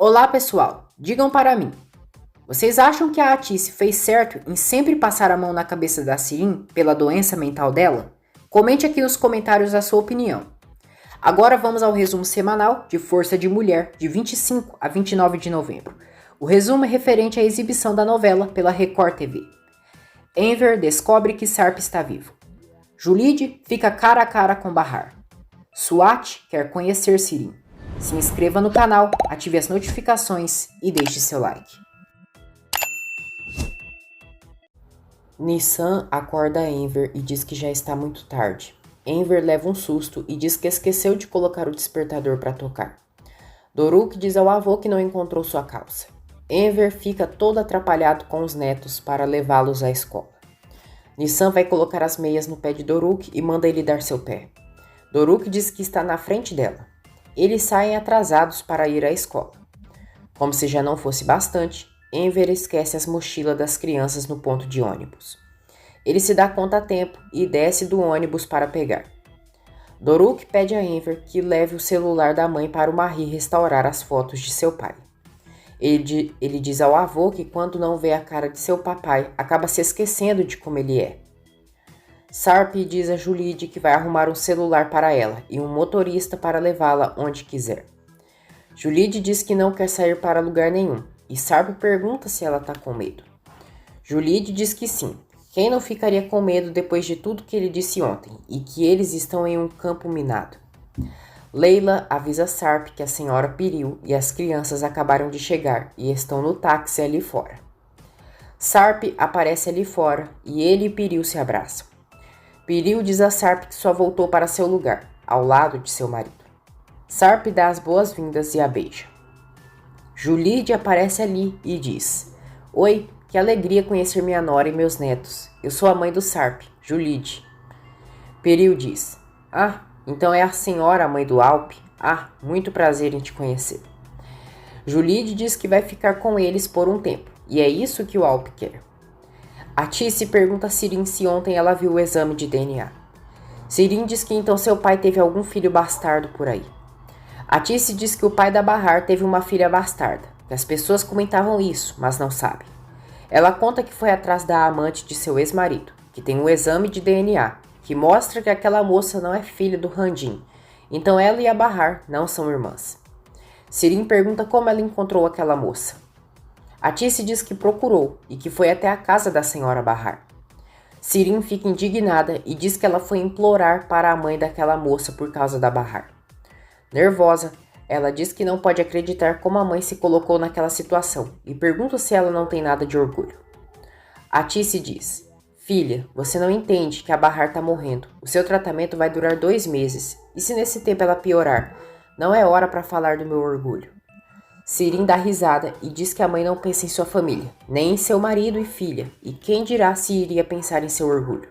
Olá pessoal, digam para mim, vocês acham que a Atice fez certo em sempre passar a mão na cabeça da Sirin pela doença mental dela? Comente aqui nos comentários a sua opinião. Agora vamos ao resumo semanal de Força de Mulher de 25 a 29 de novembro. O resumo é referente à exibição da novela pela Record TV. Enver descobre que Sarp está vivo. Julide fica cara a cara com Bahar. Swat quer conhecer Sirin. Se inscreva no canal, ative as notificações e deixe seu like. Nissan acorda Enver e diz que já está muito tarde. Enver leva um susto e diz que esqueceu de colocar o despertador para tocar. Doruk diz ao avô que não encontrou sua calça. Enver fica todo atrapalhado com os netos para levá-los à escola. Nissan vai colocar as meias no pé de Doruk e manda ele dar seu pé. Doruk diz que está na frente dela. Eles saem atrasados para ir à escola. Como se já não fosse bastante, Enver esquece as mochilas das crianças no ponto de ônibus. Ele se dá conta a tempo e desce do ônibus para pegar. Doruk pede a Enver que leve o celular da mãe para o Marie restaurar as fotos de seu pai. Ele diz ao avô que quando não vê a cara de seu papai, acaba se esquecendo de como ele é. Sarp diz a Julide que vai arrumar um celular para ela e um motorista para levá-la onde quiser. Julide diz que não quer sair para lugar nenhum e Sarp pergunta se ela está com medo. Julide diz que sim, quem não ficaria com medo depois de tudo que ele disse ontem e que eles estão em um campo minado. Leila avisa Sarp que a senhora Piril e as crianças acabaram de chegar e estão no táxi ali fora. Sarp aparece ali fora e ele e Piril se abraçam. Piril diz a Sarp que só voltou para seu lugar, ao lado de seu marido. Sarp dá as boas-vindas e a beija. Julide aparece ali e diz: Oi, que alegria conhecer minha nora e meus netos. Eu sou a mãe do Sarp, Julide. Piril diz: Ah, então é a senhora a mãe do Alp? Ah, muito prazer em te conhecer. Julide diz que vai ficar com eles por um tempo, e é isso que o Alp quer. Atice pergunta a Sirin se ontem ela viu o exame de DNA. Sirin diz que então seu pai teve algum filho bastardo por aí. Atice diz que o pai da Bahar teve uma filha bastarda, que as pessoas comentavam isso, mas não sabem. Ela conta que foi atrás da amante de seu ex-marido, que tem um exame de DNA, que mostra que aquela moça não é filha do Randin, então ela e a Bahar não são irmãs. Sirin pergunta como ela encontrou aquela moça. Atice diz que procurou e que foi até a casa da senhora Bahar. Sirin fica indignada e diz que ela foi implorar para a mãe daquela moça por causa da Bahar. Nervosa, ela diz que não pode acreditar como a mãe se colocou naquela situação e pergunta se ela não tem nada de orgulho. Atice diz: Filha, você não entende que a Bahar está morrendo. O seu tratamento vai durar 2 meses e se nesse tempo ela piorar, não é hora para falar do meu orgulho. Sirin dá risada e diz que a mãe não pensa em sua família, nem em seu marido e filha, e quem dirá se iria pensar em seu orgulho.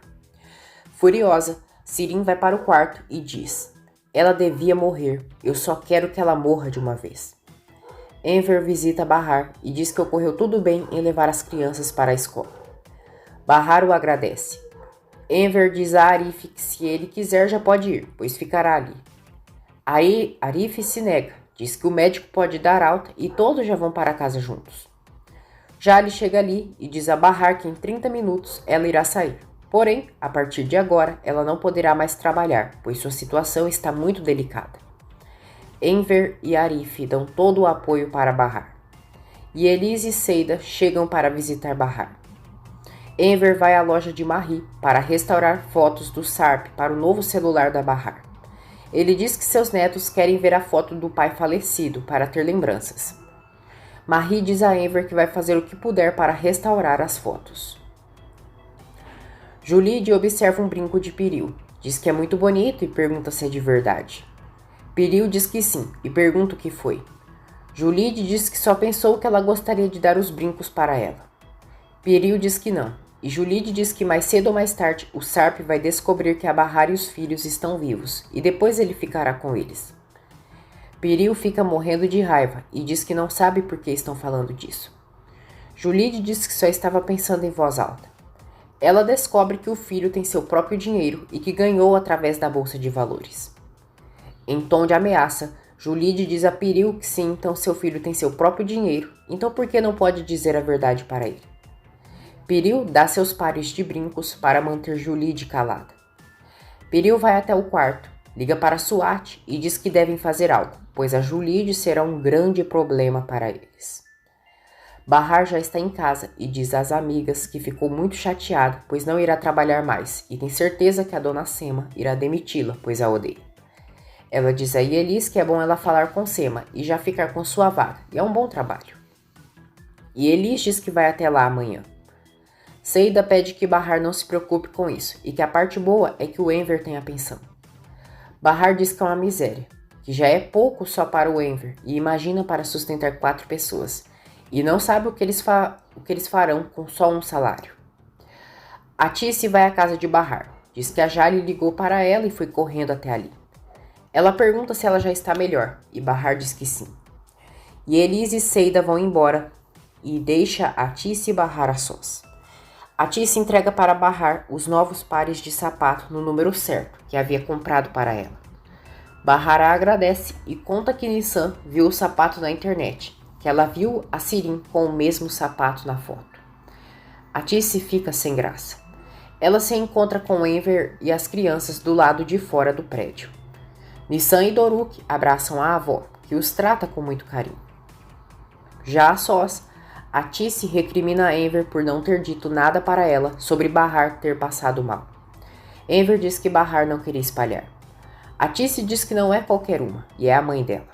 Furiosa, Sirin vai para o quarto e diz: Ela devia morrer, eu só quero que ela morra de uma vez. Enver visita Bahar e diz que ocorreu tudo bem em levar as crianças para a escola. Bahar o agradece. Enver diz a Arif que se ele quiser já pode ir, pois ficará ali. Aí Arif se nega. Diz que o médico pode dar alta e todos já vão para casa juntos. Jali chega ali e diz a Bahar que em 30 minutos ela irá sair. Porém, a partir de agora, ela não poderá mais trabalhar, pois sua situação está muito delicada. Enver e Arif dão todo o apoio para Bahar. E Elise e Seida chegam para visitar Bahar. Enver vai à loja de Marie para restaurar fotos do Sarp para o novo celular da Bahar. Ele diz que seus netos querem ver a foto do pai falecido para ter lembranças. Marie diz a Enver que vai fazer o que puder para restaurar as fotos. Julide observa um brinco de Piril. Diz que é muito bonito e pergunta se é de verdade. Piril diz que sim e pergunta o que foi. Julide diz que só pensou que ela gostaria de dar os brincos para ela. Piril diz que não. E Julide diz que mais cedo ou mais tarde o Sarp vai descobrir que a Bahar e os filhos estão vivos e depois ele ficará com eles. Piril fica morrendo de raiva e diz que não sabe por que estão falando disso. Julide diz que só estava pensando em voz alta. Ela descobre que o filho tem seu próprio dinheiro e que ganhou através da bolsa de valores. Em tom de ameaça, Julide diz a Piril que sim, então seu filho tem seu próprio dinheiro, então por que não pode dizer a verdade para ele? Piril dá seus pares de brincos para manter Julide calada. Piril vai até o quarto, liga para a SWAT e diz que devem fazer algo, pois a Julide será um grande problema para eles. Bahar já está em casa e diz às amigas que ficou muito chateada, pois não irá trabalhar mais, e tem certeza que a dona Sema irá demiti-la, pois a odeia. Ela diz a Yelis que é bom ela falar com Sema e já ficar com sua vaga, e é um bom trabalho. Yelis diz que vai até lá amanhã. Seida pede que Bahar não se preocupe com isso, e que a parte boa é que o Enver tem a pensão. Bahar diz que é uma miséria, que já é pouco só para o Enver, e imagina para sustentar 4 pessoas, e não sabe o que eles farão com só um salário. A Tice vai à casa de Bahar, diz que a Jali ligou para ela e foi correndo até ali. Ela pergunta se ela já está melhor, e Bahar diz que sim. E Elise e Seida vão embora e deixa a Tice e Bahar a sós. A Tice entrega para Bahar os novos pares de sapato no número certo que havia comprado para ela. Bahar a agradece e conta que Nissan viu o sapato na internet, que ela viu a Sirin com o mesmo sapato na foto. A Tice fica sem graça. Ela se encontra com Enver e as crianças do lado de fora do prédio. Nissan e Doruk abraçam a avó, que os trata com muito carinho. Já a sós, a Tice recrimina Enver por não ter dito nada para ela sobre Bahar ter passado mal. Enver diz que Bahar não queria espalhar. A Tice diz que não é qualquer uma, e é a mãe dela.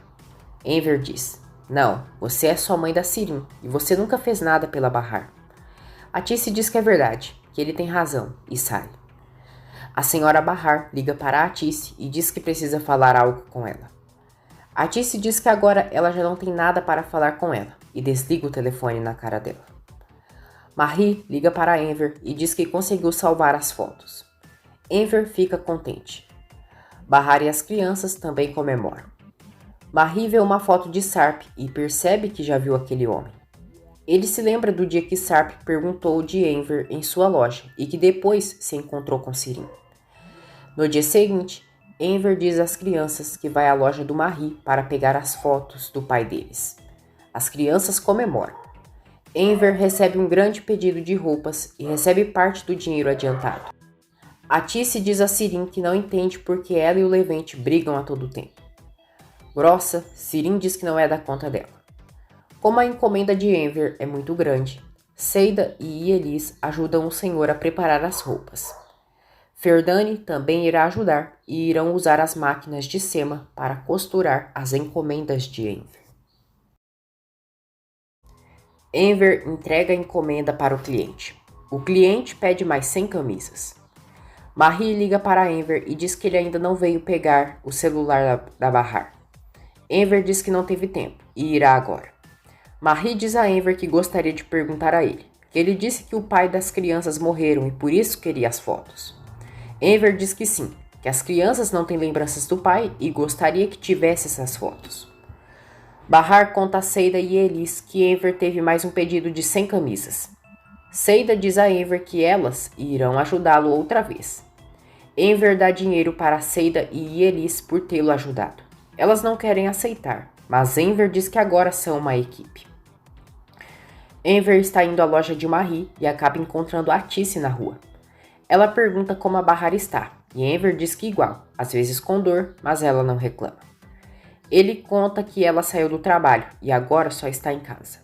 Enver diz: não, você é só mãe da Sirin, e você nunca fez nada pela Bahar. A Tice diz que é verdade, que ele tem razão, e sai. A senhora Bahar liga para a Tice e diz que precisa falar algo com ela. A Tice diz que agora ela já não tem nada para falar com ela, e desliga o telefone na cara dela. Marie liga para Enver e diz que conseguiu salvar as fotos. Enver fica contente. Bahar e as crianças também comemoram. Marie vê uma foto de Sarp e percebe que já viu aquele homem. Ele se lembra do dia que Sarp perguntou de Enver em sua loja e que depois se encontrou com Sirin. No dia seguinte, Enver diz às crianças que vai à loja do Marie para pegar as fotos do pai deles. As crianças comemoram. Enver recebe um grande pedido de roupas e recebe parte do dinheiro adiantado. A Tice diz a Sirin que não entende porque ela e o Levente brigam a todo tempo. Grossa, Sirin diz que não é da conta dela. Como a encomenda de Enver é muito grande, Seida e Yelis ajudam o senhor a preparar as roupas. Ferdani também irá ajudar e irão usar as máquinas de Sema para costurar as encomendas de Enver. Enver entrega a encomenda para o cliente. O cliente pede mais 100 camisas. Marie liga para Enver e diz que ele ainda não veio pegar o celular da Bahar. Enver diz que não teve tempo e irá agora. Marie diz a Enver que gostaria de perguntar a ele, que ele disse que o pai das crianças morreram e por isso queria as fotos. Enver diz que sim, que as crianças não têm lembranças do pai e gostaria que tivesse essas fotos. Bahar conta a Seida e Elis que Enver teve mais um pedido de 100 camisas. Seida diz a Enver que elas irão ajudá-lo outra vez. Enver dá dinheiro para Seida e Elis por tê-lo ajudado. Elas não querem aceitar, mas Enver diz que agora são uma equipe. Enver está indo à loja de Marie e acaba encontrando a Tice na rua. Ela pergunta como a Bahar está, e Enver diz que igual, às vezes com dor, mas ela não reclama. Ele conta que ela saiu do trabalho e agora só está em casa.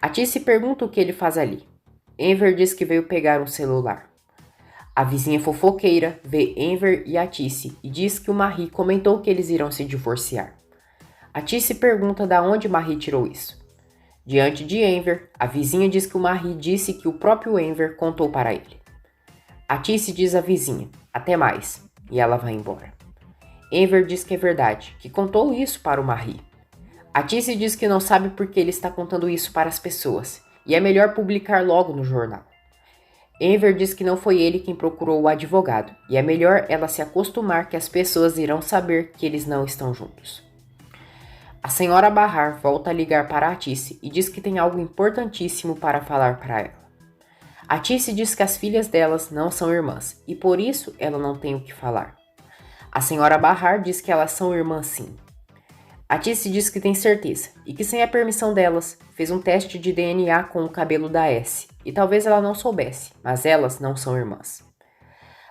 A Tice pergunta o que ele faz ali. Enver diz que veio pegar um celular. A vizinha fofoqueira vê Enver e a Tice e diz que o Marie comentou que eles irão se divorciar. A Tice pergunta de onde Marie tirou isso. Diante de Enver, a vizinha diz que o Marie disse que o próprio Enver contou para ele. A Tice diz à vizinha, até mais, e ela vai embora. Enver diz que é verdade, que contou isso para o Marie. A Tice diz que não sabe por que ele está contando isso para as pessoas, e é melhor publicar logo no jornal. Enver diz que não foi ele quem procurou o advogado, e é melhor ela se acostumar que as pessoas irão saber que eles não estão juntos. A senhora Bahar volta a ligar para a Tice e diz que tem algo importantíssimo para falar para ela. A Tice diz que as filhas delas não são irmãs, e por isso ela não tem o que falar. A senhora Bahar diz que elas são irmãs sim. A Tice diz que tem certeza e que, sem a permissão delas, fez um teste de DNA com o cabelo da S. E talvez ela não soubesse, mas elas não são irmãs.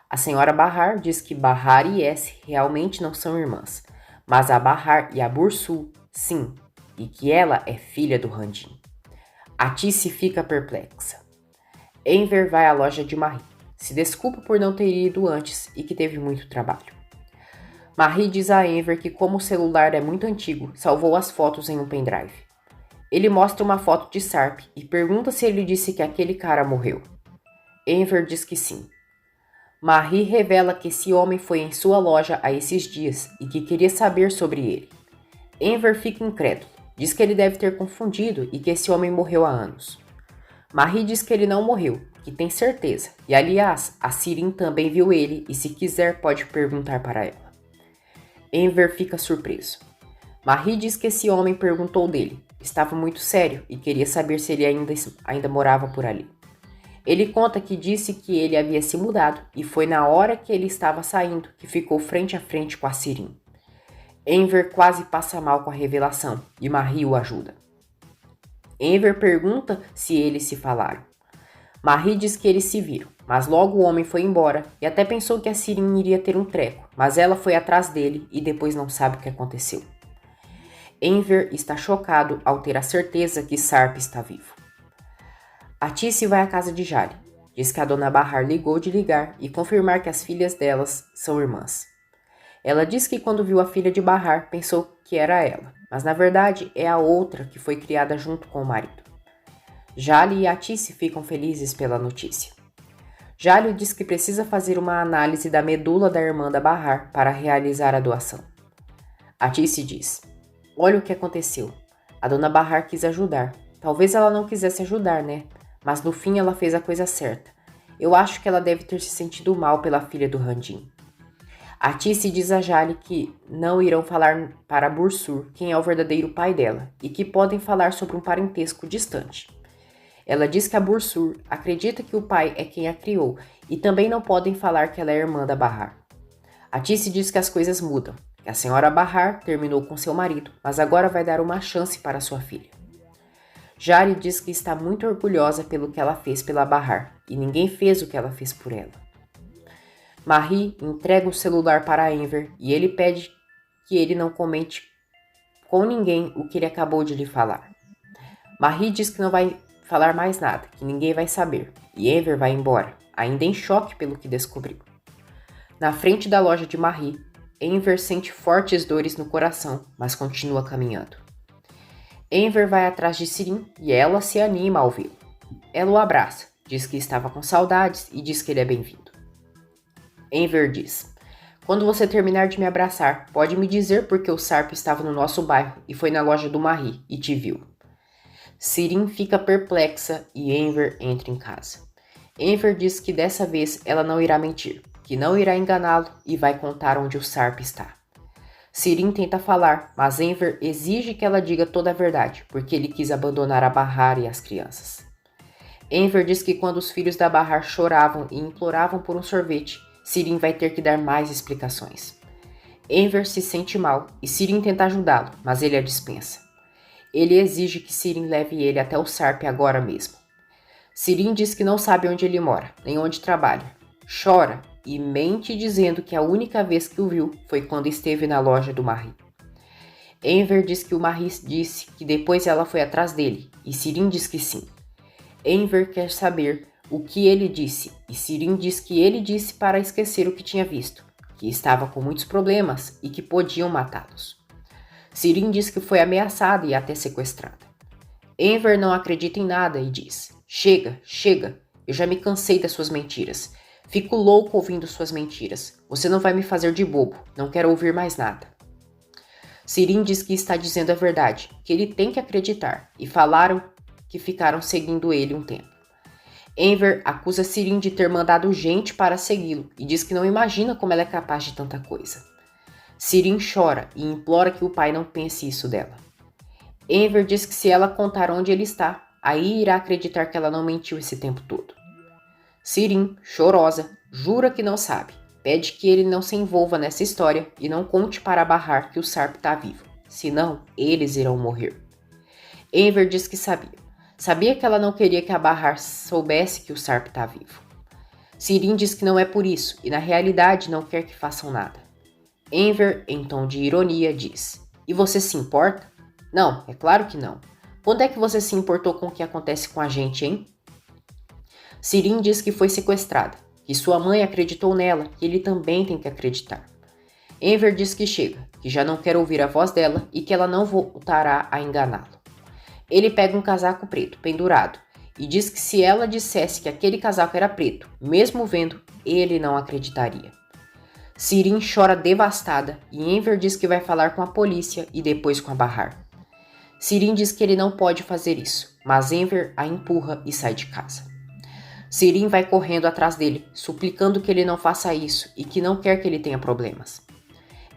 A senhora Bahar diz que Bahar e S realmente não são irmãs, mas a Bahar e a Bursu, sim, e que ela é filha do Randim. A Tice fica perplexa. Enver vai à loja de Marie, se desculpa por não ter ido antes e que teve muito trabalho. Marie diz a Enver que, como o celular é muito antigo, salvou as fotos em um pendrive. Ele mostra uma foto de Sarp e pergunta se ele disse que aquele cara morreu. Enver diz que sim. Marie revela que esse homem foi em sua loja há esses dias e que queria saber sobre ele. Enver fica incrédulo, diz que ele deve ter confundido e que esse homem morreu há anos. Marie diz que ele não morreu, que tem certeza, e aliás, a Sirin também viu ele e se quiser pode perguntar para ela. Enver fica surpreso. Marie diz que esse homem perguntou dele, estava muito sério e queria saber se ele ainda morava por ali. Ele conta que disse que ele havia se mudado e foi na hora que ele estava saindo que ficou frente a frente com a Sirin. Enver quase passa mal com a revelação e Marie o ajuda. Enver pergunta se eles se falaram. Marie diz que eles se viram, mas logo o homem foi embora e até pensou que a Sirin iria ter um treco, mas ela foi atrás dele e depois não sabe o que aconteceu. Enver está chocado ao ter a certeza que Sarp está vivo. A Tice vai à casa de Jali. Diz que a dona Bahar ligou de ligar e confirmar que as filhas delas são irmãs. Ela diz que quando viu a filha de Bahar, pensou que era ela, mas na verdade é a outra que foi criada junto com o marido. Jali e a Tice ficam felizes pela notícia. Jali diz que precisa fazer uma análise da medula da irmã da Bahar para realizar a doação. A Tice diz: olha o que aconteceu. A dona Bahar quis ajudar. Talvez ela não quisesse ajudar, né? Mas no fim ela fez a coisa certa. Eu acho que ela deve ter se sentido mal pela filha do Randim. A Tice diz a Jali que não irão falar para Bursur quem é o verdadeiro pai dela e que podem falar sobre um parentesco distante. Ela diz que a Bursur acredita que o pai é quem a criou e também não podem falar que ela é irmã da Bahar. A Tice diz que as coisas mudam, que a senhora Bahar terminou com seu marido, mas agora vai dar uma chance para sua filha. Jali diz que está muito orgulhosa pelo que ela fez pela Bahar e ninguém fez o que ela fez por ela. Marie entrega o celular para Enver e ele pede que ele não comente com ninguém o que ele acabou de lhe falar. Marie diz que não vai falar mais nada, que ninguém vai saber, e Enver vai embora, ainda em choque pelo que descobriu. Na frente da loja de Marie, Enver sente fortes dores no coração, mas continua caminhando. Enver vai atrás de Sirin e ela se anima ao vê-lo. Ela o abraça, diz que estava com saudades e diz que ele é bem-vindo. Enver diz: quando você terminar de me abraçar, pode me dizer por que o Sarp estava no nosso bairro e foi na loja do Marie e te viu. Sirin fica perplexa e Enver entra em casa. Enver diz que dessa vez ela não irá mentir, que não irá enganá-lo e vai contar onde o Sarp está. Sirin tenta falar, mas Enver exige que ela diga toda a verdade, porque ele quis abandonar a Bahar e as crianças. Enver diz que quando os filhos da Bahar choravam e imploravam por um sorvete, Sirin vai ter que dar mais explicações. Enver se sente mal e Sirin tenta ajudá-lo, mas ele a dispensa. Ele exige que Sirin leve ele até o Sarp agora mesmo. Sirin diz que não sabe onde ele mora, nem onde trabalha. Chora e mente dizendo que a única vez que o viu foi quando esteve na loja do Marie. Enver diz que o Marie disse que depois ela foi atrás dele, e Sirin diz que sim. Enver quer saber o que ele disse, e Sirin diz que ele disse para esquecer o que tinha visto, que estava com muitos problemas e que podiam matá-los. Sirin diz que foi ameaçada e até sequestrada. Enver não acredita em nada e diz: chega, chega, eu já me cansei das suas mentiras. Fico louco ouvindo suas mentiras. Você não vai me fazer de bobo. Não quero ouvir mais nada. Sirin diz que está dizendo a verdade, que ele tem que acreditar, e falaram que ficaram seguindo ele um tempo. Enver acusa Sirin de ter mandado gente para segui-lo e diz que não imagina como ela é capaz de tanta coisa. Sirin chora e implora que o pai não pense isso dela. Enver diz que se ela contar onde ele está, aí irá acreditar que ela não mentiu esse tempo todo. Sirin, chorosa, jura que não sabe, pede que ele não se envolva nessa história e não conte para Bahar que o Sarp está vivo, senão eles irão morrer. Enver diz que sabia. Sabia que ela não queria que a Bahar soubesse que o Sarp está vivo. Sirin diz que não é por isso e na realidade não quer que façam nada. Enver, em tom de ironia, diz: "E você se importa?" "Não, é claro que não. Quando é que você se importou com o que acontece com a gente, hein?" Sirin diz que foi sequestrada, que sua mãe acreditou nela e ele também tem que acreditar. Enver diz que chega, que já não quer ouvir a voz dela e que ela não voltará a enganá-lo. Ele pega um casaco preto pendurado e diz que se ela dissesse que aquele casaco era preto, mesmo vendo, ele não acreditaria. Sirin chora devastada e Enver diz que vai falar com a polícia e depois com a Bahar. Sirin diz que ele não pode fazer isso, mas Enver a empurra e sai de casa. Sirin vai correndo atrás dele, suplicando que ele não faça isso e que não quer que ele tenha problemas.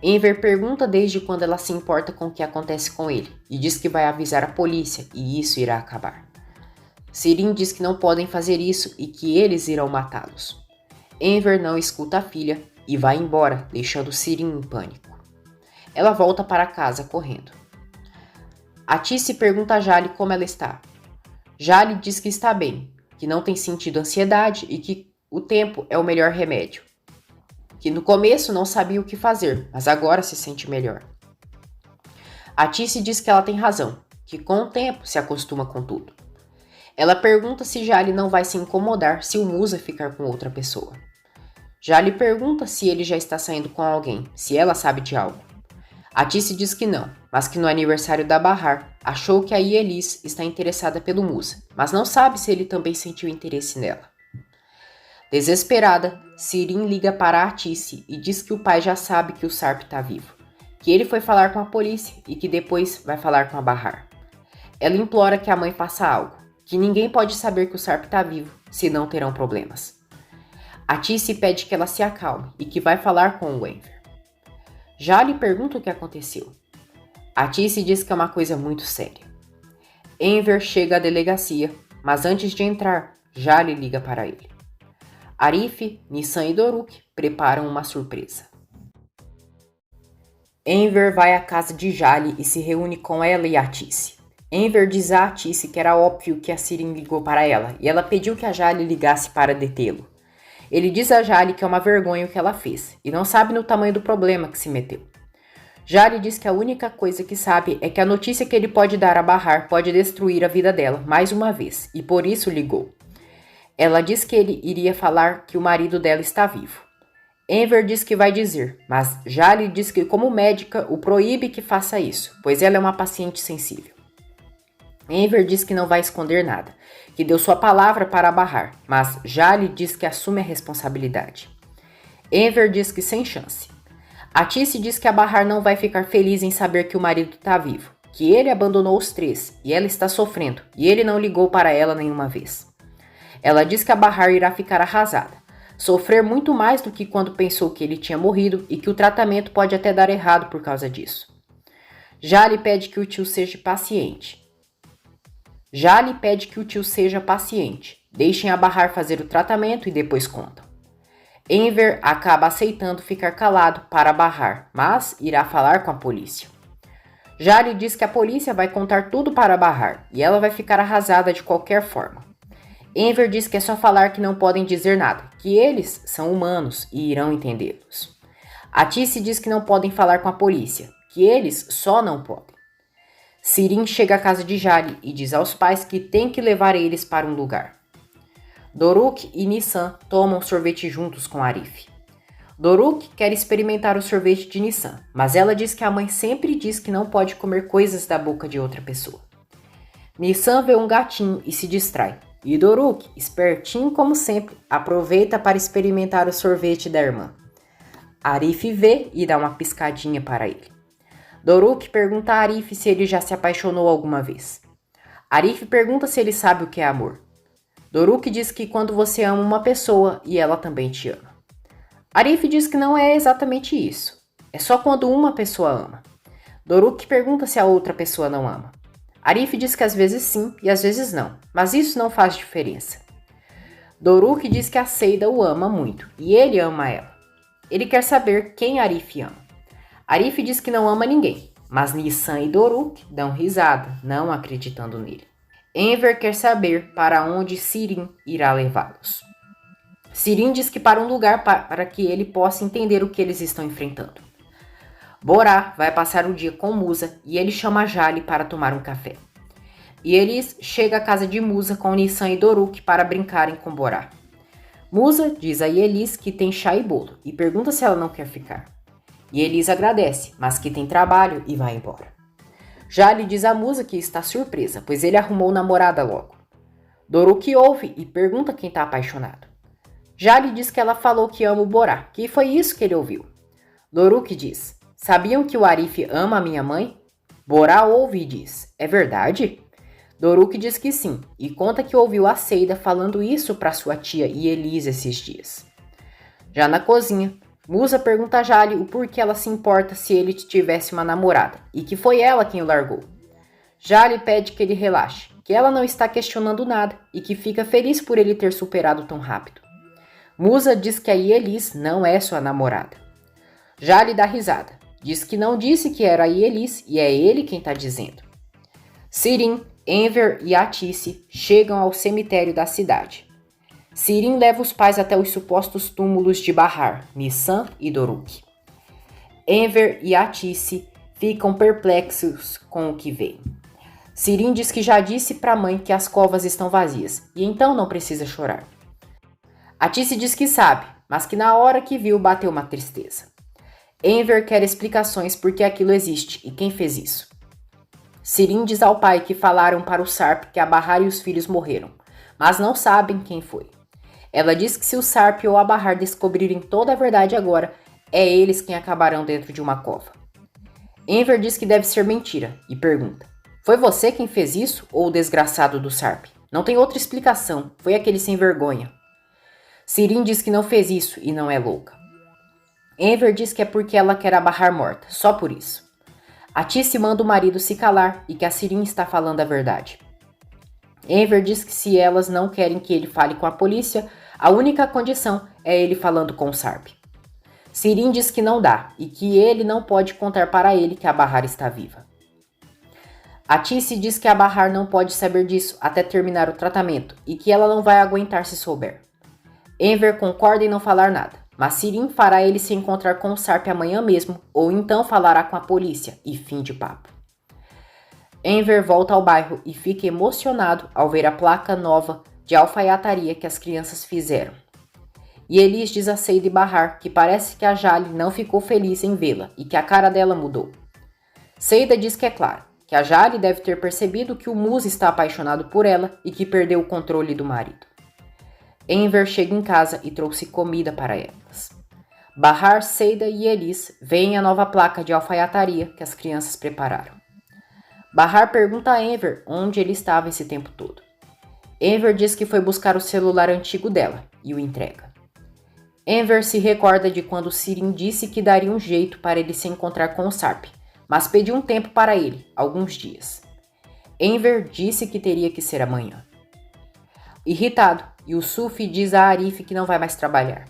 Enver pergunta desde quando ela se importa com o que acontece com ele e diz que vai avisar a polícia e isso irá acabar. Sirin diz que não podem fazer isso e que eles irão matá-los. Enver não escuta a filha e vai embora, deixando Sirin em pânico. Ela volta para casa correndo. Atice pergunta a Jali como ela está. Jali diz que está bem, que não tem sentido ansiedade e que o tempo é o melhor remédio. Que no começo não sabia o que fazer, mas agora se sente melhor. Atice diz que ela tem razão, que com o tempo se acostuma com tudo. Ela pergunta se Jali não vai se incomodar se o Musa ficar com outra pessoa. Jali pergunta se ele já está saindo com alguém, se ela sabe de algo. Atice diz que não, mas que no aniversário da Bahar achou que a Ielis está interessada pelo Musa, mas não sabe se ele também sentiu interesse nela. Desesperada, Sirin liga para Atice e diz que o pai já sabe que o Sarp está vivo, que ele foi falar com a polícia e que depois vai falar com a Bahar. Ela implora que a mãe faça algo, que ninguém pode saber que o Sarp está vivo, senão terão problemas. Atice pede que ela se acalme e que vai falar com o Enver. Jali pergunta o que aconteceu. Atice diz que é uma coisa muito séria. Enver chega à delegacia, mas antes de entrar, Jali liga para ele. Arif, Nissan e Doruk preparam uma surpresa. Enver vai à casa de Jali e se reúne com ela e Atice. Enver diz a Atice que era óbvio que a Sirin ligou para ela e ela pediu que a Jali ligasse para detê-lo. Ele diz a Jali que é uma vergonha o que ela fez e não sabe no tamanho do problema que se meteu. Jali diz que a única coisa que sabe é que a notícia que ele pode dar a Bahar pode destruir a vida dela mais uma vez e por isso ligou. Ela diz que ele iria falar que o marido dela está vivo. Enver diz que vai dizer, mas Jali diz que como médica o proíbe que faça isso, pois ela é uma paciente sensível. Enver diz que não vai esconder nada, que deu sua palavra para a Bahar, mas Jali diz que assume a responsabilidade. Enver diz que sem chance. Atice diz que a Bahar não vai ficar feliz em saber que o marido está vivo, que ele abandonou os três e ela está sofrendo e ele não ligou para ela nenhuma vez. Ela diz que a Bahar irá ficar arrasada, sofrer muito mais do que quando pensou que ele tinha morrido e que o tratamento pode até dar errado por causa disso. Jali pede que o tio seja paciente. Deixem a Bahar fazer o tratamento e depois contam. Enver acaba aceitando ficar calado para Bahar, mas irá falar com a polícia. Jali diz que a polícia vai contar tudo para Bahar e ela vai ficar arrasada de qualquer forma. Enver diz que é só falar que não podem dizer nada, que eles são humanos e irão entendê-los. Atice diz que não podem falar com a polícia, que eles só não podem. Sirin chega à casa de Jali e diz aos pais que tem que levar eles para um lugar. Doruk e Nissan tomam sorvete juntos com Arif. Doruk quer experimentar o sorvete de Nissan, mas ela diz que a mãe sempre diz que não pode comer coisas da boca de outra pessoa. Nissan vê um gatinho e se distrai. E Doruk, espertinho como sempre, aproveita para experimentar o sorvete da irmã. Arif vê e dá uma piscadinha para ele. Doruk pergunta a Arif se ele já se apaixonou alguma vez. Arif pergunta se ele sabe o que é amor. Doruk diz que quando você ama uma pessoa e ela também te ama. Arif diz que não é exatamente isso. É só quando uma pessoa ama. Doruk pergunta se a outra pessoa não ama. Arif diz que às vezes sim e às vezes não, mas isso não faz diferença. Doruk diz que a Seida o ama muito e ele ama ela. Ele quer saber quem Arif ama. Arif diz que não ama ninguém, mas Nissan e Doruk dão risada, não acreditando nele. Enver quer saber para onde Sirin irá levá-los. Sirin diz que para um lugar para que ele possa entender o que eles estão enfrentando. Borá vai passar o dia com Musa e ele chama Jali para tomar um café. E Elis chega à casa de Musa com Nissan e Doruk para brincarem com Borá. Musa diz a Elis que tem chá e bolo e pergunta se ela não quer ficar. E Elis agradece, mas que tem trabalho e vai embora. Jali diz a Musa que está surpresa, pois ele arrumou namorada logo. Doruk ouve e pergunta quem está apaixonado. Jali diz que ela falou que ama o Borá, que foi isso que ele ouviu. Doruk diz: sabiam que o Arif ama a minha mãe? Borá ouve e diz: é verdade? Doruk diz que sim, e conta que ouviu a Seida falando isso para sua tia e Elisa esses dias. Já na cozinha, Musa pergunta a Jali o porquê ela se importa se ele tivesse uma namorada, e que foi ela quem o largou. Jali pede que ele relaxe, que ela não está questionando nada e que fica feliz por ele ter superado tão rápido. Musa diz que a Elis não é sua namorada. Jali dá risada, diz que não disse que era a Elis e é ele quem está dizendo. Sirin, Enver e Atice chegam ao cemitério da cidade. Sirin leva os pais até os supostos túmulos de Bahar, Nissan e Doruk. Enver e Atice ficam perplexos com o que veem. Sirin diz que já disse para a mãe que as covas estão vazias e então não precisa chorar. Atice diz que sabe, mas que na hora que viu bateu uma tristeza. Enver quer explicações por que aquilo existe e quem fez isso. Sirin diz ao pai que falaram para o Sarp que a Bahar e os filhos morreram, mas não sabem quem foi. Ela diz que se o Sarp ou a Bahar descobrirem toda a verdade agora, é eles quem acabarão dentro de uma cova. Enver diz que deve ser mentira e pergunta: foi você quem fez isso ou o desgraçado do Sarp? Não tem outra explicação, foi aquele sem vergonha. Sirin diz que não fez isso e não é louca. Enver diz que é porque ela quer a Bahar morta, só por isso. Atice manda o marido se calar e que a Sirin está falando a verdade. Enver diz que se elas não querem que ele fale com a polícia, a única condição é ele falando com o Sarp. Sirin diz que não dá e que ele não pode contar para ele que a Bahar está viva. Atice diz que a Bahar não pode saber disso até terminar o tratamento e que ela não vai aguentar se souber. Enver concorda em não falar nada, mas Sirin fará ele se encontrar com o Sarp amanhã mesmo ou então falará com a polícia e fim de papo. Enver volta ao bairro e fica emocionado ao ver a placa nova de alfaiataria que as crianças fizeram. E Elis diz a Seida e Bahar que parece que a Jali não ficou feliz em vê-la e que a cara dela mudou. Seida diz que é claro, que a Jali deve ter percebido que o Musa está apaixonado por ela e que perdeu o controle do marido. Enver chega em casa e trouxe comida para elas. Bahar, Seida e Elis veem a nova placa de alfaiataria que as crianças prepararam. Bahar pergunta a Enver onde ele estava esse tempo todo. Enver diz que foi buscar o celular antigo dela e o entrega. Enver se recorda de quando Sirin disse que daria um jeito para ele se encontrar com o Sarp, mas pediu um tempo para ele, alguns dias. Enver disse que teria que ser amanhã. Irritado, Yusuf diz a Arif que não vai mais trabalhar.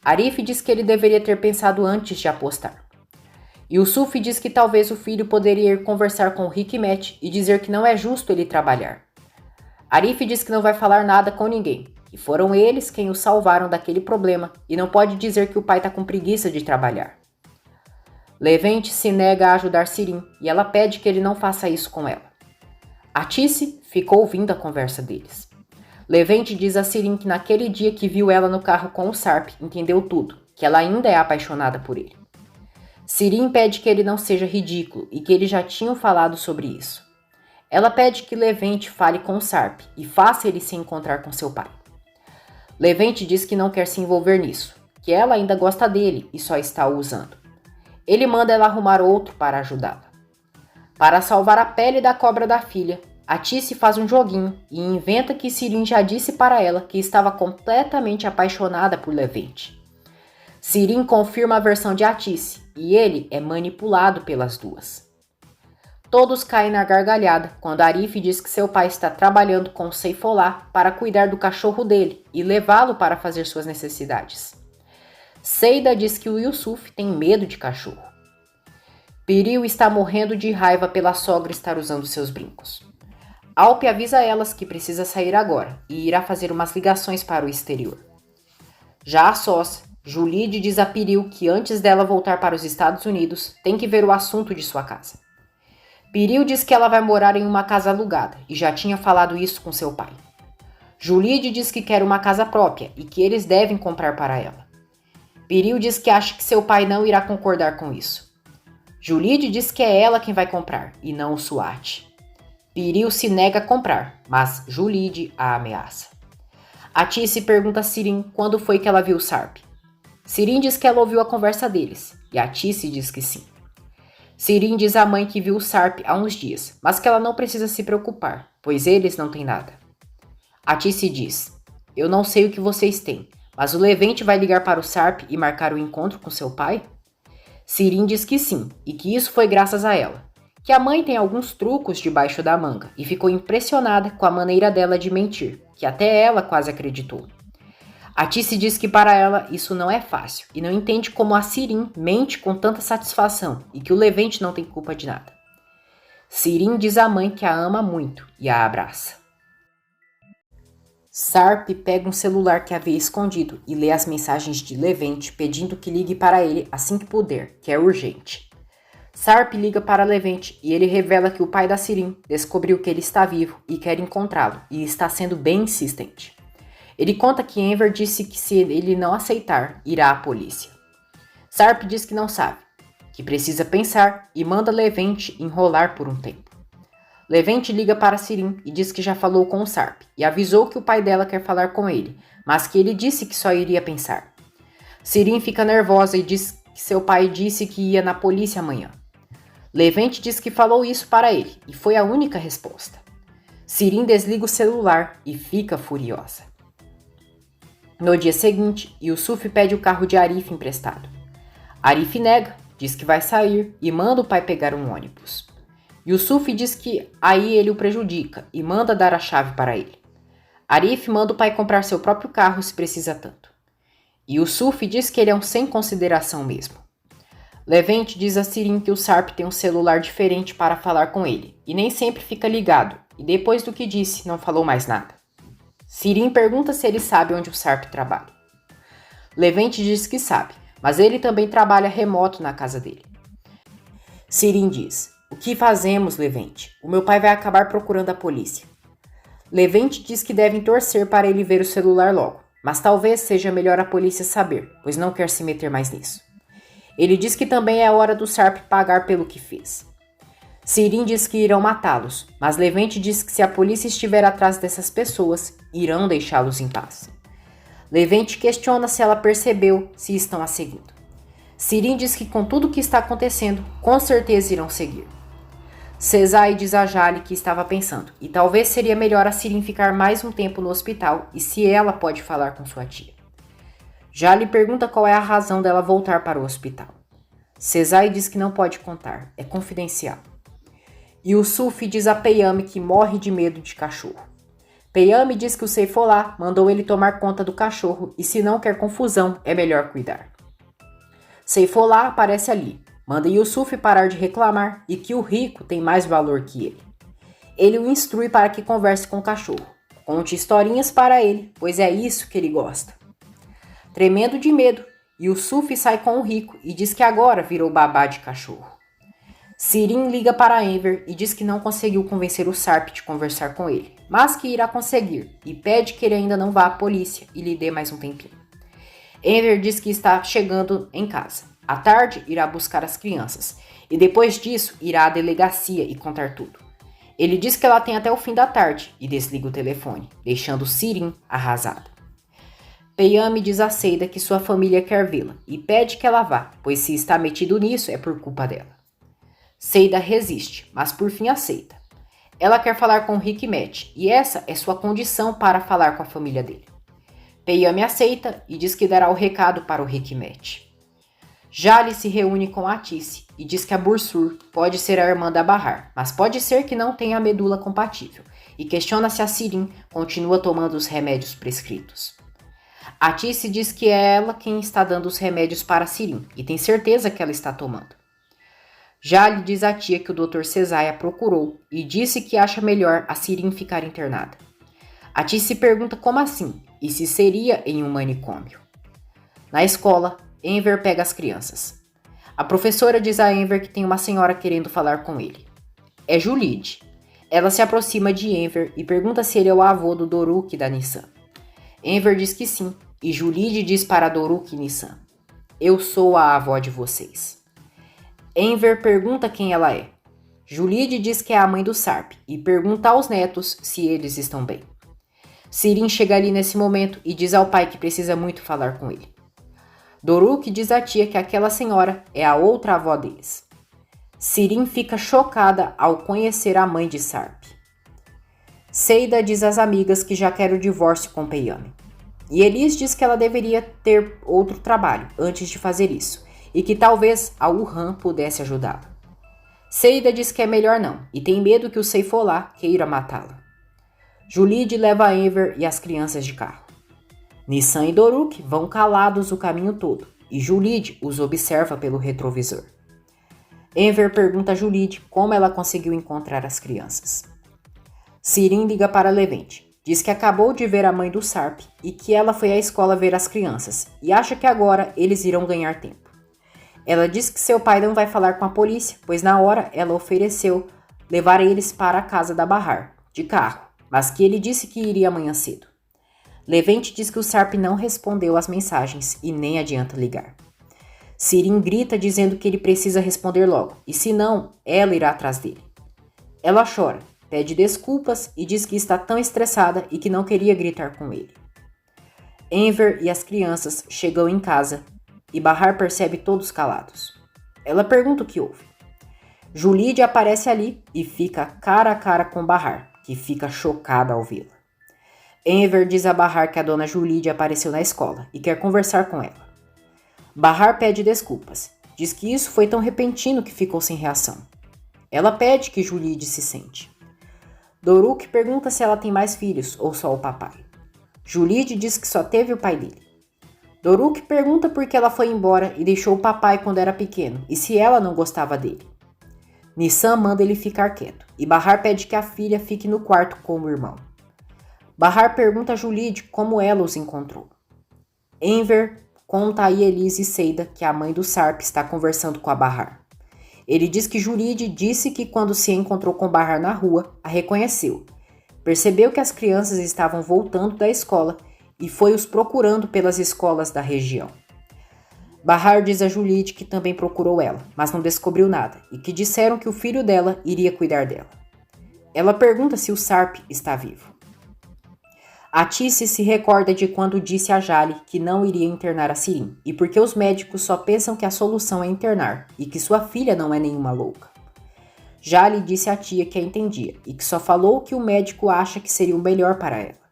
Arif diz que ele deveria ter pensado antes de apostar. Yusuf diz que talvez o filho poderia ir conversar com o Hikmet e dizer que não é justo ele trabalhar. Arif diz que não vai falar nada com ninguém, que foram eles quem o salvaram daquele problema e não pode dizer que o pai está com preguiça de trabalhar. Levente se nega a ajudar Sirin e ela pede que ele não faça isso com ela. Atice ficou ouvindo a conversa deles. Levente diz a Sirin que naquele dia que viu ela no carro com o Sarp, entendeu tudo, que ela ainda é apaixonada por ele. Sirin pede que ele não seja ridículo e que eles já tinham falado sobre isso. Ela pede que Levente fale com o Sarp e faça ele se encontrar com seu pai. Levente diz que não quer se envolver nisso, que ela ainda gosta dele e só está o usando. Ele manda ela arrumar outro para ajudá-la. Para salvar a pele da cobra da filha, Atice faz um joguinho e inventa que Sirin já disse para ela que estava completamente apaixonada por Levente. Sirin confirma a versão de Atice e ele é manipulado pelas duas. Todos caem na gargalhada quando Arif diz que seu pai está trabalhando com Seifolá para cuidar do cachorro dele e levá-lo para fazer suas necessidades. Seida diz que o Yusuf tem medo de cachorro. Piril está morrendo de raiva pela sogra estar usando seus brincos. Alpe avisa elas que precisa sair agora e irá fazer umas ligações para o exterior. Já a sós, Julide diz a Piril que antes dela voltar para os Estados Unidos, tem que ver o assunto de sua casa. Piril diz que ela vai morar em uma casa alugada e já tinha falado isso com seu pai. Julide diz que quer uma casa própria e que eles devem comprar para ela. Piril diz que acha que seu pai não irá concordar com isso. Julide diz que é ela quem vai comprar e não o SWAT. Piril se nega a comprar, mas Julide a ameaça. A Tice pergunta a Sirin quando foi que ela viu Sarp. Sirin diz que ela ouviu a conversa deles e a Tice diz que sim. Sirin diz à mãe que viu o Sarp há uns dias, mas que ela não precisa se preocupar, pois eles não têm nada. A Tice diz: eu não sei o que vocês têm, mas o Levente vai ligar para o Sarp e marcar o encontro com seu pai? Sirin diz que sim, e que isso foi graças a ela, que a mãe tem alguns trucos debaixo da manga e ficou impressionada com a maneira dela de mentir, que até ela quase acreditou. A Tice diz que para ela isso não é fácil e não entende como a Sirin mente com tanta satisfação e que o Levente não tem culpa de nada. Sirin diz à mãe que a ama muito e a abraça. Sarp pega um celular que havia escondido e lê as mensagens de Levente pedindo que ligue para ele assim que puder, que é urgente. Sarp liga para Levente e ele revela que o pai da Sirin descobriu que ele está vivo e quer encontrá-lo e está sendo bem insistente. Ele conta que Enver disse que se ele não aceitar, irá à polícia. Sarp diz que não sabe, que precisa pensar e manda Levente enrolar por um tempo. Levente liga para Sirin e diz que já falou com o Sarp e avisou que o pai dela quer falar com ele, mas que ele disse que só iria pensar. Sirin fica nervosa e diz que seu pai disse que ia na polícia amanhã. Levente diz que falou isso para ele e foi a única resposta. Sirin desliga o celular e fica furiosa. No dia seguinte, Yusuf pede o carro de Arif emprestado. Arif nega, diz que vai sair e manda o pai pegar um ônibus. Yusuf diz que aí ele o prejudica e manda dar a chave para ele. Arif manda o pai comprar seu próprio carro se precisa tanto. Yusuf diz que ele é um sem consideração mesmo. Levente diz a Sirin que o Sarp tem um celular diferente para falar com ele e nem sempre fica ligado, e depois do que disse, não falou mais nada. Sirin pergunta se ele sabe onde o Sarp trabalha. Levente diz que sabe, mas ele também trabalha remoto na casa dele. Sirin diz: o que fazemos, Levente? O meu pai vai acabar procurando a polícia. Levente diz que devem torcer para ele ver o celular logo, mas talvez seja melhor a polícia saber, pois não quer se meter mais nisso. Ele diz que também é hora do Sarp pagar pelo que fez. Sirin diz que irão matá-los, mas Levente diz que se a polícia estiver atrás dessas pessoas, irão deixá-los em paz. Levente questiona se ela percebeu se estão a seguindo. Sirin diz que com tudo o que está acontecendo, com certeza irão seguir. Cesai diz a Jali que estava pensando, e talvez seria melhor a Sirin ficar mais um tempo no hospital e se ela pode falar com sua tia. Jali pergunta qual é a razão dela voltar para o hospital. Cesai diz que não pode contar, é confidencial. Yusuf diz a Peyami que morre de medo de cachorro. Peyami diz que o Seifolá mandou ele tomar conta do cachorro e se não quer confusão, é melhor cuidar. Seifolá aparece ali, manda Yusuf parar de reclamar e que o rico tem mais valor que ele. Ele o instrui para que converse com o cachorro, conte historinhas para ele, pois é isso que ele gosta. Tremendo de medo, Yusuf sai com o rico e diz que agora virou babá de cachorro. Sirin liga para Enver e diz que não conseguiu convencer o Sarp de conversar com ele, mas que irá conseguir e pede que ele ainda não vá à polícia e lhe dê mais um tempinho. Enver diz que está chegando em casa. À tarde, irá buscar as crianças e depois disso irá à delegacia e contar tudo. Ele diz que ela tem até o fim da tarde e desliga o telefone, deixando Sirin arrasada. Peyami diz a Seida que sua família quer vê-la e pede que ela vá, pois se está metido nisso é por culpa dela. Seida resiste, mas por fim aceita. Ela quer falar com Rick Matt e essa é sua condição para falar com a família dele. Peyami aceita e diz que dará o recado para o Rick Matt. Jali se reúne com a Tice e diz que a Bursur pode ser a irmã da Bahar, mas pode ser que não tenha a medula compatível e questiona se a Sirin continua tomando os remédios prescritos. A Tice diz que é ela quem está dando os remédios para Sirin e tem certeza que ela está tomando. Já lhe diz a tia que o Dr. Cesaia procurou e disse que acha melhor a Sirin ficar internada. A tia se pergunta como assim e se seria em um manicômio. Na escola, Enver pega as crianças. A professora diz a Enver que tem uma senhora querendo falar com ele. É Julide. Ela se aproxima de Enver e pergunta se ele é o avô do Doruk e da Nissan. Enver diz que sim, e Julide diz para Doruk e Nissan: eu sou a avó de vocês. Enver pergunta quem ela é. Julide diz que é a mãe do Sarp e pergunta aos netos se eles estão bem. Sirin chega ali nesse momento e diz ao pai que precisa muito falar com ele. Doruk diz à tia que aquela senhora é a outra avó deles. Sirin fica chocada ao conhecer a mãe de Sarp. Seida diz às amigas que já quer o divórcio com Peyami. E Elis diz que ela deveria ter outro trabalho antes de fazer isso, e que talvez a Wuhan pudesse ajudá-la. Seida diz que é melhor não, e tem medo que o Seifolá queira matá-la. Julide leva a Enver e as crianças de carro. Nissan e Doruk vão calados o caminho todo, e Julide os observa pelo retrovisor. Enver pergunta a Julide como ela conseguiu encontrar as crianças. Sirin liga para Levente. Diz que acabou de ver a mãe do Sarp e que ela foi à escola ver as crianças e acha que agora eles irão ganhar tempo. Ela diz que seu pai não vai falar com a polícia, pois na hora ela ofereceu levar eles para a casa da Bahar, de carro, mas que ele disse que iria amanhã cedo. Levente diz que o Sarp não respondeu às mensagens e nem adianta ligar. Sirin grita dizendo que ele precisa responder logo, e se não, ela irá atrás dele. Ela chora, pede desculpas e diz que está tão estressada e que não queria gritar com ele. Enver e as crianças chegam em casa e Bahar percebe todos calados. Ela pergunta o que houve. Julide aparece ali e fica cara a cara com Bahar, que fica chocada ao vê-la. Enver diz a Bahar que a dona Julide apareceu na escola e quer conversar com ela. Bahar pede desculpas, diz que isso foi tão repentino que ficou sem reação. Ela pede que Julide se sente. Doruk pergunta se ela tem mais filhos ou só o papai. Julide diz que só teve o pai dele. Doruk pergunta por que ela foi embora e deixou o papai quando era pequeno e se ela não gostava dele. Nissan manda ele ficar quieto e Bahar pede que a filha fique no quarto com o irmão. Bahar pergunta a Julide como ela os encontrou. Enver conta a Elis e Seida que a mãe do Sarp está conversando com a Bahar. Ele diz que Julide disse que quando se encontrou com Bahar na rua, a reconheceu. Percebeu que as crianças estavam voltando da escola e foi os procurando pelas escolas da região. Bahar diz a Julide que também procurou ela, mas não descobriu nada e que disseram que o filho dela iria cuidar dela. Ela pergunta se o Sarp está vivo. A Tice se recorda de quando disse a Jali que não iria internar a Sirin e porque os médicos só pensam que a solução é internar e que sua filha não é nenhuma louca. Jali disse à tia que a entendia e que só falou que o médico acha que seria o melhor para ela.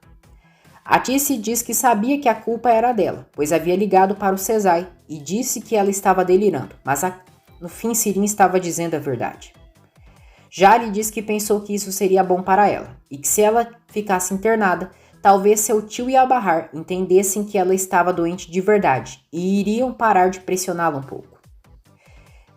A Tice diz que sabia que a culpa era dela, pois havia ligado para o Cesai e disse que ela estava delirando, mas no fim Sirin estava dizendo a verdade. Jali diz que pensou que isso seria bom para ela e que se ela ficasse internada, talvez seu tio e a Bahar entendessem que ela estava doente de verdade e iriam parar de pressioná-la um pouco.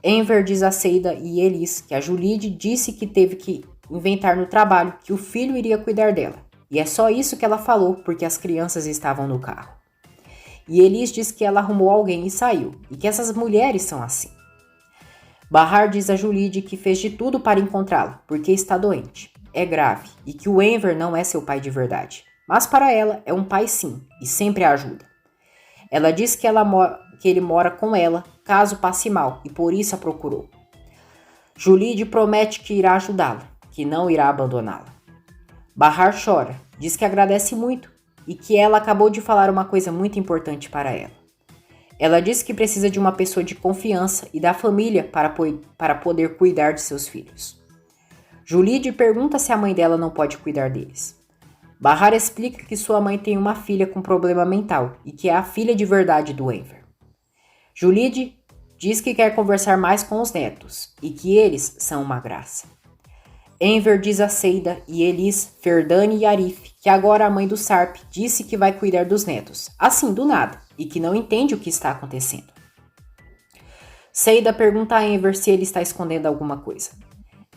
Enver diz a Seida e Elis que a Julide disse que teve que inventar no trabalho que o filho iria cuidar dela. E é só isso que ela falou porque as crianças estavam no carro. E Elis diz que ela arrumou alguém e saiu, e que essas mulheres são assim. Bahar diz a Julide que fez de tudo para encontrá-la, porque está doente. É grave, e que o Enver não é seu pai de verdade. Mas para ela é um pai sim, e sempre a ajuda. Ela diz que ele mora com ela, caso passe mal, e por isso a procurou. Julide promete que irá ajudá-la, que não irá abandoná-la. Bahar chora, diz que agradece muito e que ela acabou de falar uma coisa muito importante para ela. Ela diz que precisa de uma pessoa de confiança e da família para poder cuidar de seus filhos. Julide pergunta se a mãe dela não pode cuidar deles. Bahar explica que sua mãe tem uma filha com problema mental e que é a filha de verdade do Enver. Julide diz que quer conversar mais com os netos e que eles são uma graça. Enver diz a Seida e Elis, Ferdani e Arif que agora a mãe do Sarp disse que vai cuidar dos netos, assim do nada, e que não entende o que está acontecendo. Seida pergunta a Enver se ele está escondendo alguma coisa.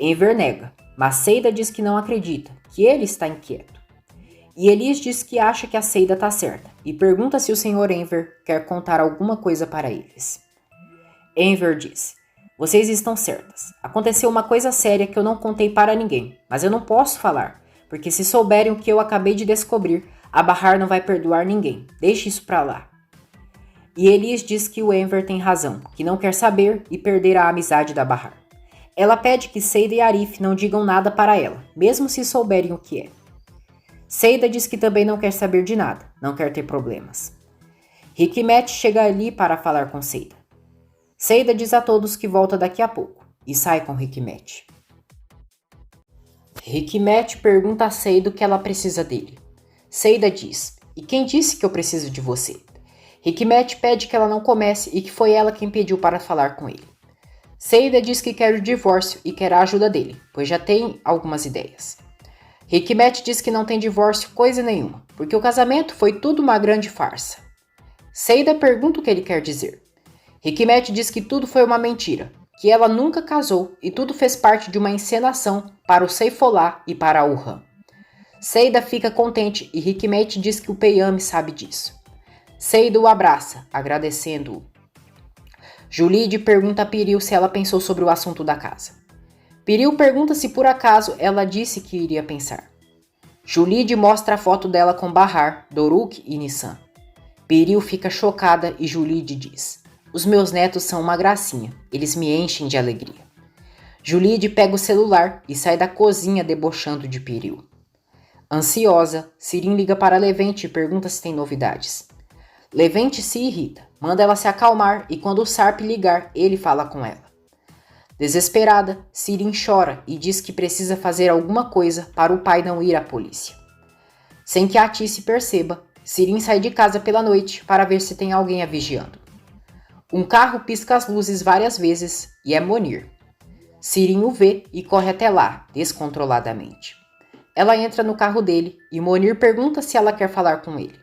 Enver nega, mas Seida diz que não acredita, que ele está inquieto. E Elis diz que acha que a Seida está certa e pergunta se o Sr. Enver quer contar alguma coisa para eles. Enver diz: vocês estão certas. Aconteceu uma coisa séria que eu não contei para ninguém, mas eu não posso falar, porque se souberem o que eu acabei de descobrir, a Bahar não vai perdoar ninguém. Deixe isso para lá. E Elis diz que o Enver tem razão, que não quer saber e perder a amizade da Bahar. Ela pede que Seida e Arif não digam nada para ela, mesmo se souberem o que é. Seida diz que também não quer saber de nada, não quer ter problemas. Hikmet chega ali para falar com Seida. Seida diz a todos que volta daqui a pouco e sai com Hikmet. Hikmet pergunta a Seida o que ela precisa dele. Seida diz: e quem disse que eu preciso de você? Hikmet pede que ela não comece e que foi ela quem pediu para falar com ele. Seida diz que quer o divórcio e quer a ajuda dele, pois já tem algumas ideias. Hikmet diz que não tem divórcio coisa nenhuma, porque o casamento foi tudo uma grande farsa. Seida pergunta o que ele quer dizer. Hikmet diz que tudo foi uma mentira, que ela nunca casou e tudo fez parte de uma encenação para o Seifolá e para Urhan. Seida fica contente e Hikmet diz que o Peyami sabe disso. Seida o abraça, agradecendo-o. Julide pergunta a Piril se ela pensou sobre o assunto da casa. Piril pergunta se por acaso ela disse que iria pensar. Julide mostra a foto dela com Bahar, Doruk e Nissan. Piril fica chocada e Julide diz: os meus netos são uma gracinha, eles me enchem de alegria. Julide pega o celular e sai da cozinha debochando de Piril. Ansiosa, Sirin liga para Levente e pergunta se tem novidades. Levente se irrita, manda ela se acalmar e quando o Sarp ligar, ele fala com ela. Desesperada, Sirin chora e diz que precisa fazer alguma coisa para o pai não ir à polícia. Sem que a Tice perceba, Sirin sai de casa pela noite para ver se tem alguém a vigiando. Um carro pisca as luzes várias vezes e é Monir. Sirin o vê e corre até lá, descontroladamente. Ela entra no carro dele e Monir pergunta se ela quer falar com ele.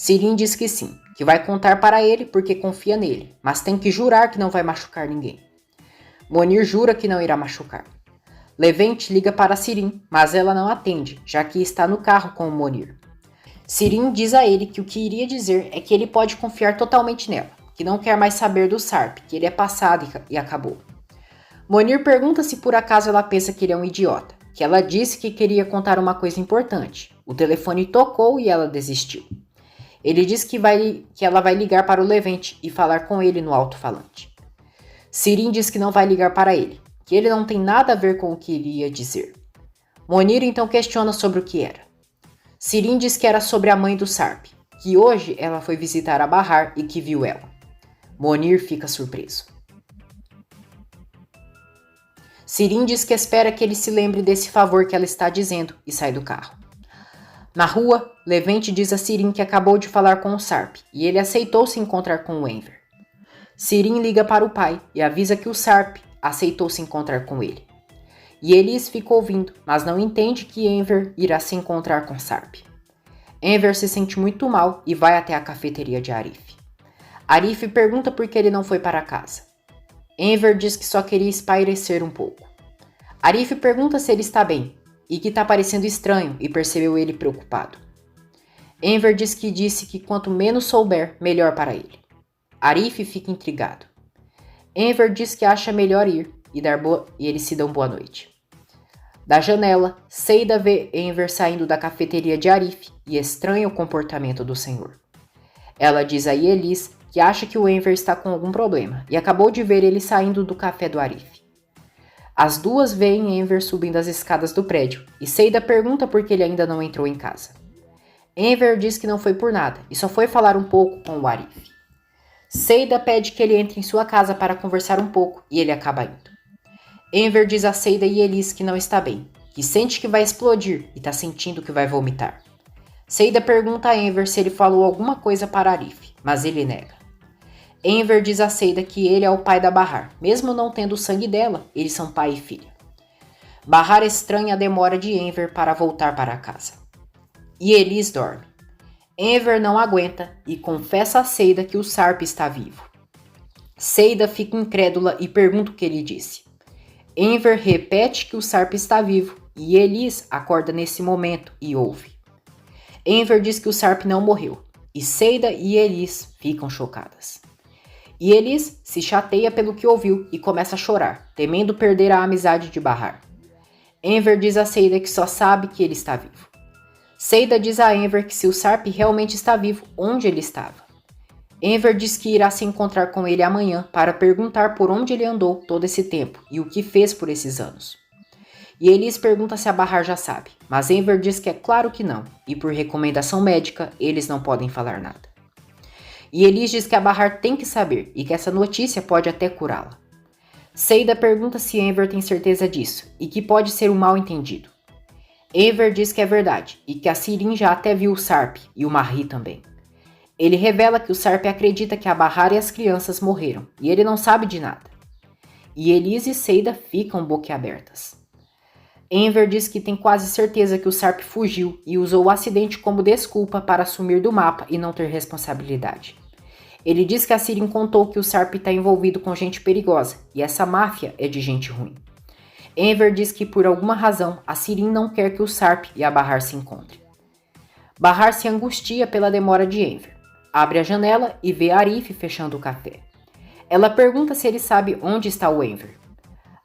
Sirin diz que sim, que vai contar para ele porque confia nele, mas tem que jurar que não vai machucar ninguém. Monir jura que não irá machucar. Levente liga para Sirin, mas ela não atende, já que está no carro com o Monir. Sirin diz a ele que o que iria dizer é que ele pode confiar totalmente nela, que não quer mais saber do Sarp, que ele é passado e acabou. Monir pergunta se por acaso ela pensa que ele é um idiota, que ela disse que queria contar uma coisa importante. O telefone tocou e ela desistiu. Ele diz que ela vai ligar para o Levente e falar com ele no alto-falante. Sirin diz que não vai ligar para ele, que ele não tem nada a ver com o que iria dizer. Monir então questiona sobre o que era. Sirin diz que era sobre a mãe do Sarp, que hoje ela foi visitar a Bahar e que viu ela. Monir fica surpreso. Sirin diz que espera que ele se lembre desse favor que ela está dizendo e sai do carro. Na rua, Levente diz a Sirin que acabou de falar com o Sarp e ele aceitou se encontrar com o Enver. Sirin liga para o pai e avisa que o Sarp aceitou se encontrar com ele. E Elis fica ouvindo, mas não entende que Enver irá se encontrar com Sarp. Enver se sente muito mal e vai até a cafeteria de Arif. Arif pergunta por que ele não foi para casa. Enver diz que só queria espairecer um pouco. Arif pergunta se ele está bem e que está parecendo estranho e percebeu ele preocupado. Enver diz que disse que quanto menos souber, melhor para ele. Arif fica intrigado. Enver diz que acha melhor ir e eles se dão boa noite. Da janela, Seida vê Enver saindo da cafeteria de Arif e estranha o comportamento do senhor. Ela diz a Elis que acha que o Enver está com algum problema e acabou de ver ele saindo do café do Arif. As duas veem Enver subindo as escadas do prédio e Seida pergunta por que ele ainda não entrou em casa. Enver diz que não foi por nada e só foi falar um pouco com o Arif. Seida pede que ele entre em sua casa para conversar um pouco e ele acaba indo. Enver diz a Seida e Elis que não está bem, que sente que vai explodir e está sentindo que vai vomitar. Seida pergunta a Enver se ele falou alguma coisa para Arif, mas ele nega. Enver diz a Seida que ele é o pai da Bahar, mesmo não tendo o sangue dela, eles são pai e filha. Bahar estranha a demora de Enver para voltar para casa. E Elis dorme. Enver não aguenta e confessa a Seida que o Sarp está vivo. Seida fica incrédula e pergunta o que ele disse. Enver repete que o Sarp está vivo e Elis acorda nesse momento e ouve. Enver diz que o Sarp não morreu e Seida e Elis ficam chocadas. E Elis se chateia pelo que ouviu e começa a chorar, temendo perder a amizade de Bahar. Enver diz a Seida que só sabe que ele está vivo. Seida diz a Enver que se o Sarp realmente está vivo, onde ele estava. Enver diz que irá se encontrar com ele amanhã para perguntar por onde ele andou todo esse tempo e o que fez por esses anos. E Elis pergunta se a Bahar já sabe, mas Enver diz que é claro que não, e por recomendação médica eles não podem falar nada. E Elis diz que a Bahar tem que saber e que essa notícia pode até curá-la. Seida pergunta se Enver tem certeza disso e que pode ser um mal-entendido. Enver diz que é verdade e que a Sirin já até viu o Sarp e o Mahri também. Ele revela que o Sarp acredita que a Bahar e as crianças morreram, e ele não sabe de nada. E Elis e Seida ficam boquiabertas. Enver diz que tem quase certeza que o Sarp fugiu e usou o acidente como desculpa para sumir do mapa e não ter responsabilidade. Ele diz que a Sirin contou que o Sarp está envolvido com gente perigosa, e essa máfia é de gente ruim. Enver diz que por alguma razão a Sirin não quer que o Sarp e a Bahar se encontrem. Bahar se angustia pela demora de Enver. Abre a janela e vê Arif fechando o café. Ela pergunta se ele sabe onde está o Enver.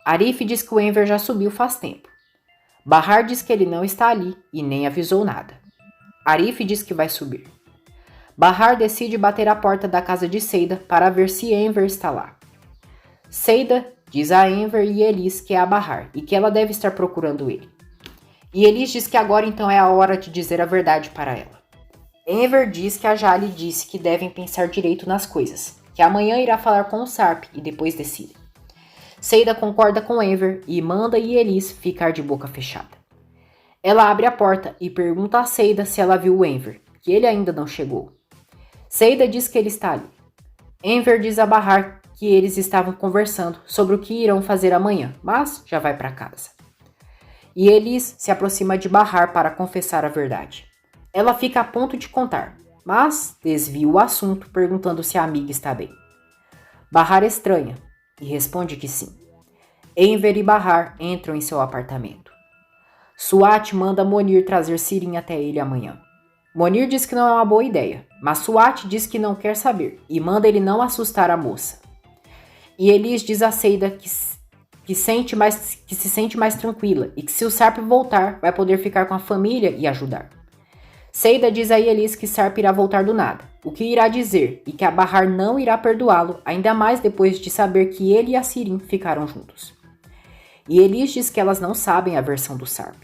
Arif diz que o Enver já subiu faz tempo. Bahar diz que ele não está ali e nem avisou nada. Arif diz que vai subir. Bahar decide bater à porta da casa de Seida para ver se Enver está lá. Seida diz a Enver e Elis que é a Bahar e que ela deve estar procurando ele. E Elis diz que agora então é a hora de dizer a verdade para ela. Enver diz que a Jali disse que devem pensar direito nas coisas, que amanhã irá falar com o Sarp e depois decide. Seida concorda com Enver e manda Elis ficar de boca fechada. Ela abre a porta e pergunta a Seida se ela viu o Enver, que ele ainda não chegou. Seida diz que ele está ali. Enver diz a Bahar que eles estavam conversando sobre o que irão fazer amanhã, mas já vai para casa. E Elis se aproxima de Bahar para confessar a verdade. Ela fica a ponto de contar, mas desvia o assunto perguntando se a amiga está bem. Bahar estranha e responde que sim. Enver e Bahar entram em seu apartamento. Suat manda Monir trazer Sirin até ele amanhã. Monir diz que não é uma boa ideia, mas Suat diz que não quer saber e manda ele não assustar a moça. E Elis diz a Seida que se sente mais tranquila e que se o Sarp voltar vai poder ficar com a família e ajudar. Seida diz a Elis que Sarp irá voltar do nada, o que irá dizer e que a Bahar não irá perdoá-lo, ainda mais depois de saber que ele e a Sirin ficaram juntos. E Elis diz que elas não sabem a versão do Sarp.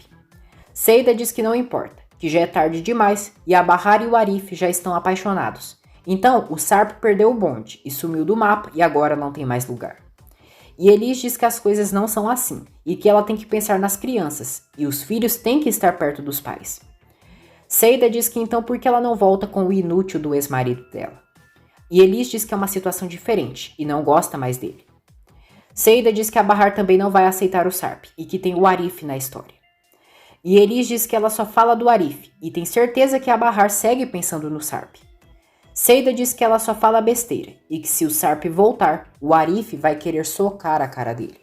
Seida diz que não importa, que já é tarde demais e a Bahar e o Arif já estão apaixonados. Então o Sarp perdeu o bonde e sumiu do mapa e agora não tem mais lugar. E Elis diz que as coisas não são assim e que ela tem que pensar nas crianças e os filhos têm que estar perto dos pais. Seida diz que então por que ela não volta com o inútil do ex-marido dela. E Elis diz que é uma situação diferente e não gosta mais dele. Seida diz que a Bahar também não vai aceitar o Sarp e que tem o Arif na história. E Elis diz que ela só fala do Arif e tem certeza que a Bahar segue pensando no Sarp. Seida diz que ela só fala besteira e que se o Sarp voltar, o Arif vai querer socar a cara dele.